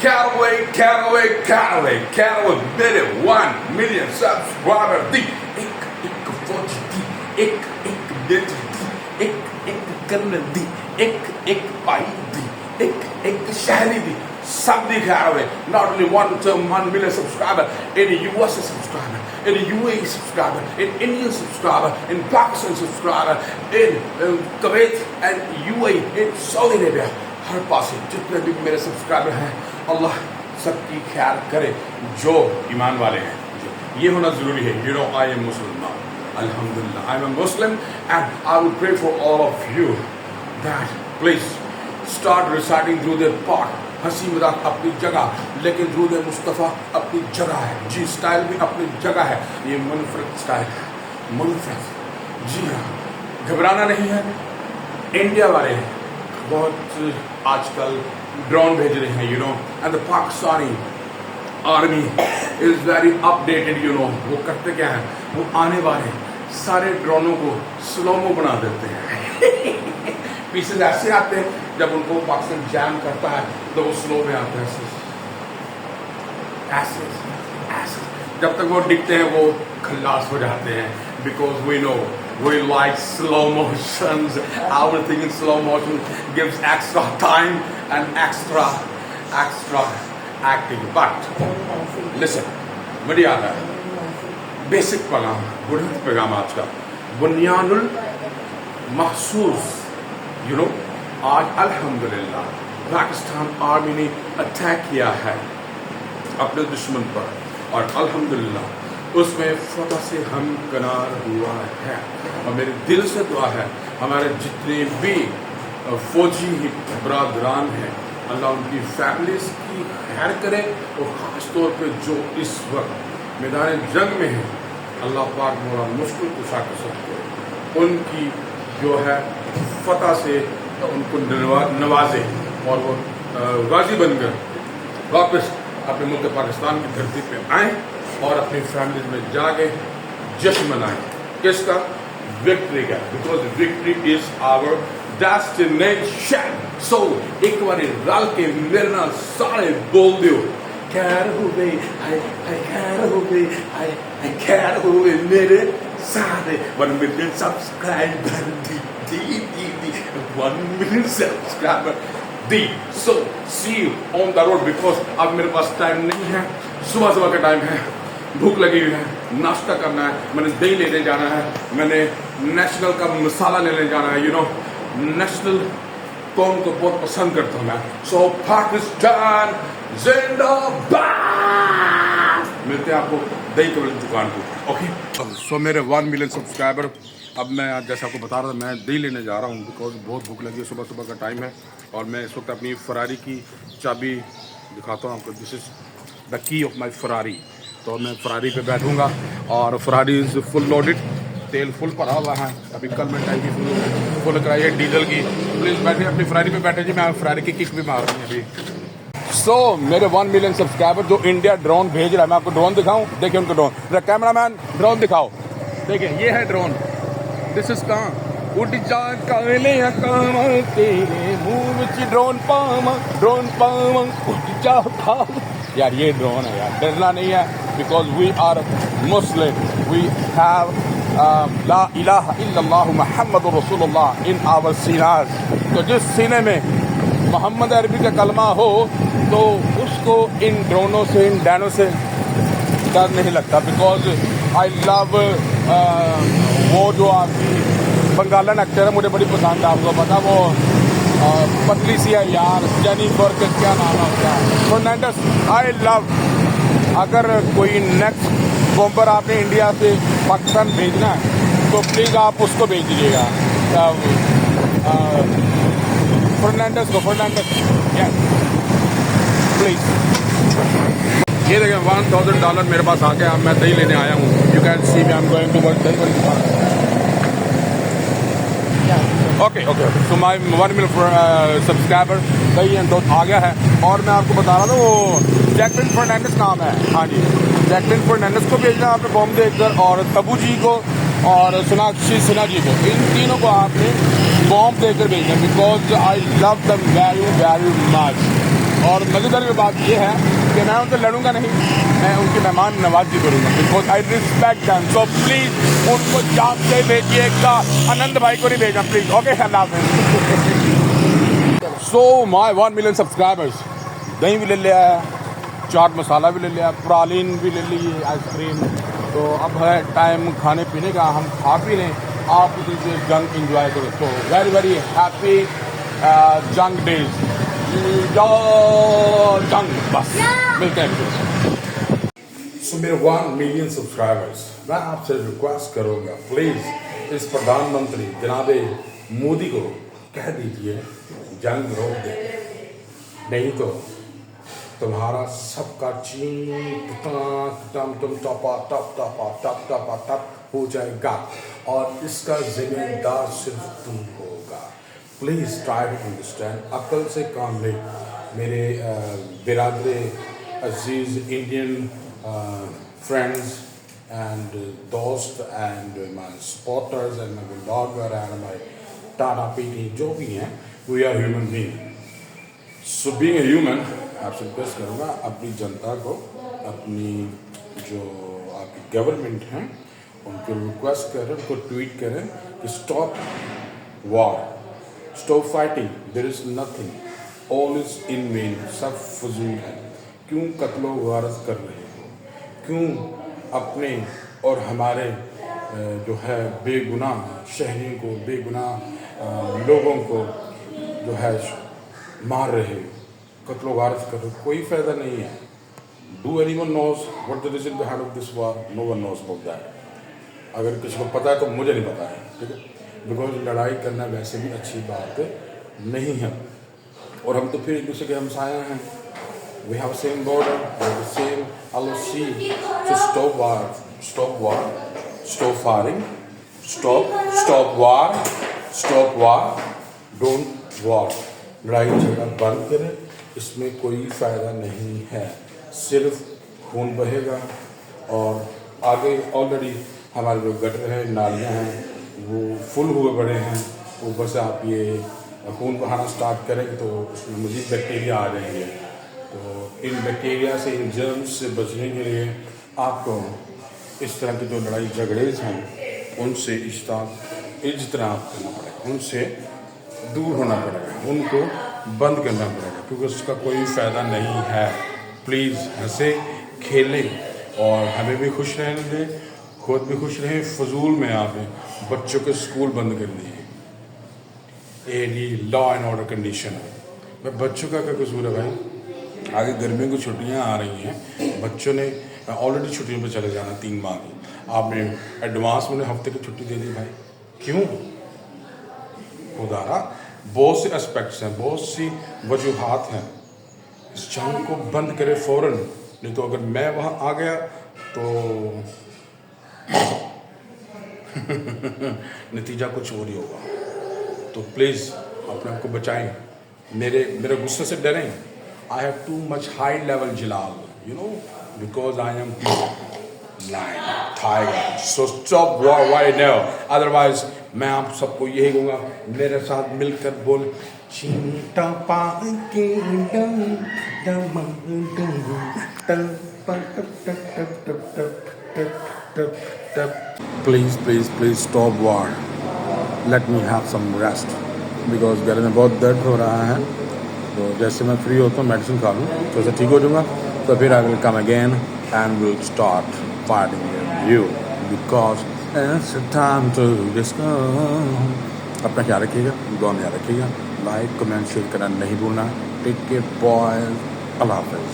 Caraway, मेरे 1 million subscriber दी एक फौजी दी एक बेटी दी एक कर्नल दी एक भाई दी एक शहरी दी सब दी Caraway. Not only 1 million subscriber, in US subscriber, in UAE subscriber, in Indian subscriber, in Pakistan subscriber, in Kuwait and UAE, in Saudi Arabia. हर पास जितने भी मेरे सब्सक्राइबर हैं अल्लाह सबकी ख्याल करे जो ईमान वाले हैं. ये होना ज़रूरी है. You know, I am Muslim now. Alhamdulillah, I am a Muslim and I will pray for all of you that please start reciting through the part. हंसी मजाक अपनी जगह, लेकिन दुरूद मुस्तफ़ा अपनी जगह है. जी स्टाइल भी अपनी जगह है. ये मुनफरद स्टाइल है, मुनफरद. जी हाँ, घबराना नहीं है. इंडिया वाले बहुत आजकल ड्रोन भेज रहे हैं, you know, and the Pakistani army is very updated, you know. वो करते क्या है, वो आने वाले सारे ड्रोनों को स्लोमो बना देते हैं. पीसेज ऐसे आते हैं जब उनको पाकिस्तान जैम करता है तो वो स्लो में आते हैं. ऐसे जब तक वो दिखते हैं वो खल्लास हो जाते हैं. Because we know we like slow motions. Everything in slow motion gives extra time and extra acting. But listen, मेरी याद है बेसिक पैगाम, बुनियादी पैगाम आज का बुनियानुल महसूस. यू नो, आज अल्हम्दुलिल्लाह पाकिस्तान आर्मी ने अटैक किया है अपने दुश्मन पर और अल्हम्दुलिल्लाह उसमें फतह से हम कनार हुआ है. और मेरे दिल से दुआ है हमारे जितने भी फौजी बरादरान हैं अल्लाह उनकी फैमिलीज की खैर करे और ख़ास तौर पे जो इस वक्त मैदान जंग में हैं अल्लाह पाक मोरा मुश्किल कुशा कर सकते हैं. उनकी जो है फतह से उनको नवाजे और वो गाजी बनकर वापस अपने मुल्क पाकिस्तान की धरती पे आएँ और अपनी फैमिली में जाके जश्न मनाएं. किसका? विक्ट्री का. Because victory is our destination. So एक बार रल के मेरे नाल सारे बोल दियो खैर हो गई, खैर हो गई, खैर हो गई मेरे सारे 1 million सब्सक्राइबर दी 1 million सब्सक्राइबर दी. So see you on the road. Because अब मेरे पास टाइम नहीं है. सुबह का टाइम है, भूख लगी हुई है, नाश्ता करना है. मैंने दही लेने जाना है, मैंने नेशनल का मसाला लेने जाना है. यू नो, नेशनल कौन को बहुत पसंद करता हूँ मैं. सो पाकिस्तान जिंदाबाद. मिलते हैं आपको दही की दुकान पर. ओके. सो मेरे 1 million सब्सक्राइबर, अब मैं जैसे आपको बता रहा था मैं दही लेने जा रहा हूँ बिकॉज बहुत भूख लगी है. सुबह का टाइम है और मैं इस वक्त अपनी फरारी की चाबी दिखाता हूँ आपको. This is the key of my Ferrari. तो मैं फरारी पे बैठूंगा और फरारी इज़ फुल लोडेड. तेल फुल भरा हुआ है. अभी कल मैं टैंकी फुल कराई है डीजल की. प्लीज़ बैठे अपनी फरारी पे बैठे जी. मैं फरारी की किक भी मार रही हूँ अभी. सो मेरे 1 million सब्सक्राइबर जो इंडिया ड्रोन भेज रहा है, मैं आपको ड्रोन दिखाऊं. देखिए उनको ड्रोन. कैमरा मैन ड्रोन दिखाओ. देखिए ये है ड्रोन. दिस इज कहाँ उड़ जा काले तेरे मुंह में ड्रोन पावा उड़ जा खा. यार ये ड्रोन है यार, डरना नहीं है. Because we are Muslim, we have ला इलाहा इल्लल्लाह मुहम्मद रसूलुल्लाह इन आवर सीनाज. तो जिस सीने में मोहम्मद अरबी का कलमा हो तो उसको इन ड्रोनों से, इन डैनों से डर नहीं लगता. बिकॉज आई लव वो जो आपकी बंगालन एक्टर है मुझे बड़ी पसंद है. आपको पता वो पतली सी है यार, जेनिफर का क्या नाम है उसका, फर्नांडिस. I love. अगर कोई नेक्स्ट बॉम्बर आपने इंडिया से पाकिस्तान भेजना है तो प्लीज़ आप उसको भेज दीजिएगा, फर्नांडिस को. फर्नांडिस प्लीज़. ये देखें $1000 मेरे पास आ गया. मैं दही लेने आया हूँ. You can see me I am going to work दही. Okay. So my 1 million subscriber दही एंड दूध आ गया है. और मैं आपको बता रहा था वो जैकलिन फर्नांडिस नाम है. हाँ जी, जैकलिन फर्नांडिस को भेजना आपने बॉम्ब देखकर, और तबू जी को और सोनाक्षी सिन्हा जी को, इन तीनों को आपने बॉम्ब देकर भेजना. Because I love them very very much. और मज़ेदार की बात ये है कि मैं उनसे लड़ूंगा नहीं, मैं उनकी मेहमान नवाजी करूँगा, because I respect them. So please उनको जान से भेजिएगा, आनंद भाई को नहीं भेजना प्लीज़। ओके, अल्लाह हाफ़िज़। सो माय 1 मिलियन सब्सक्राइबर्स, दही भी ले लिया है, चाट मसाला भी ले लिया, प्रालीन भी ले ली, आइसक्रीम। तो अब है टाइम खाने पीने का, हम खा पी लें, आप इसे जंग इंजॉय करो। तो वेरी वेरी हैप्पी जंग डेज, जंग, बस मिलते हैं। सो मेरे 1 मिलियन सब्सक्राइबर्स, मैं आपसे रिक्वेस्ट करूँगा प्लीज़ इस प्रधानमंत्री जनाबे मोदी को कह दीजिए जंग रोक दे, नहीं तो तुम्हारा सबका चीन तुम टपा टप हो जाएगा और इसका जिम्मेदार सिर्फ तुम होगा। प्लीज़ ट्राई टू अंडरस्टैंड, अक्ल से काम ले मेरे बिरादरे अजीज़ इंडियन फ्रेंड्स एंड दोस्त and my supporters and my blogger and my टाटा पीटी जो भी हैं, we are human being. So being a human, आपसे रिक्वेस्ट करूँगा अपनी जनता को, अपनी जो आपकी गवर्नमेंट हैं उनको रिक्वेस्ट करें, उनको ट्वीट करें कि stop war, stop fighting, there is nothing, all is in vain, सब फजूल है। क्यों कत्लो गारत कर रहे हो, क्यों अपने और हमारे जो है बेगुनाह शहरियों को, बेगुनाह लोगों को जो है मार रहे हो, कत्लो गारत करो, कोई फ़ायदा नहीं है। Do anyone knows what the reason behind of this war? No one knows about that. अगर किसी को पता है तो मुझे नहीं पता है, ठीक है, बिकॉज लड़ाई करना वैसे भी अच्छी बात नहीं है। और हम तो फिर एक दूसरे के हमसाया हैं, we have same border, same LOC। So stop war, stop war, stop firing, stop war, don't war. लड़ाई झगड़ा बंद करें, इसमें कोई फ़ायदा नहीं है, सिर्फ खून बहेगा। और आगे ऑलरेडी हमारे जो गटर हैं, नालियाँ हैं, वो फुल हुए पड़े हैं, ऊपर से आप ये खून बहाना स्टार्ट करेंगे तो उसमें मज़ीद बैक्टीरिया आ जाएंगे। तो इन बैक्टीरिया से, इन जर्म्स से बचने के लिए आपको इस तरह के जो लड़ाई झगड़े हैं उनसे इज्तनाब करना पड़ेगा, उनसे दूर होना पड़ेगा, उनको बंद करना पड़ेगा, क्योंकि उसका कोई फ़ायदा नहीं है। प्लीज़ हंसे खेलें और हमें भी खुश रहने दें, खुद भी खुश रहें। फजूल में आपने बच्चों के स्कूल बंद कर दिए, लॉ एंड ऑर्डर कंडीशन है। मैं बच्चों का क्या कसूर है भाई? आगे गर्मियों की छुट्टियां आ रही हैं, बच्चों ने ऑलरेडी छुट्टियों पर चले जाना 3 माह की, आपने एडवांस में हफ्ते की छुट्टी दे दी भाई, क्यों? खुदारा बहुत से एस्पेक्ट्स हैं, बहुत सी वजूहात हैं। इस जंग को बंद करें फ़ौरन, नहीं तो अगर मैं वहाँ आ गया तो नतीजा कुछ और ही होगा। तो प्लीज़ अपने आप को बचाएं, मेरे गुस्से से डरें। I have too much high level जलाल, you know, because I am lion tiger. So stop war right now, otherwise मैं आप सबको यही कहूँगा, मेरे साथ मिलकर बोल, चिंता please stop war, let me have some rest, because गले में बहुत दर्द हो रहा है। तो जैसे मैं फ्री होता हूँ मेडिसिन खा लूँ तो ऐसे ठीक हो जाऊँगा, तो फिर I will come again and will start fighting with you, because it's time to discuss. अपना ख्याल रखिएगा, दुआ में याद रखिएगा, लाइक कमेंट शेयर करना नहीं भूलना। टेक केयर बॉयज, अल्लाह हाफ़िज़।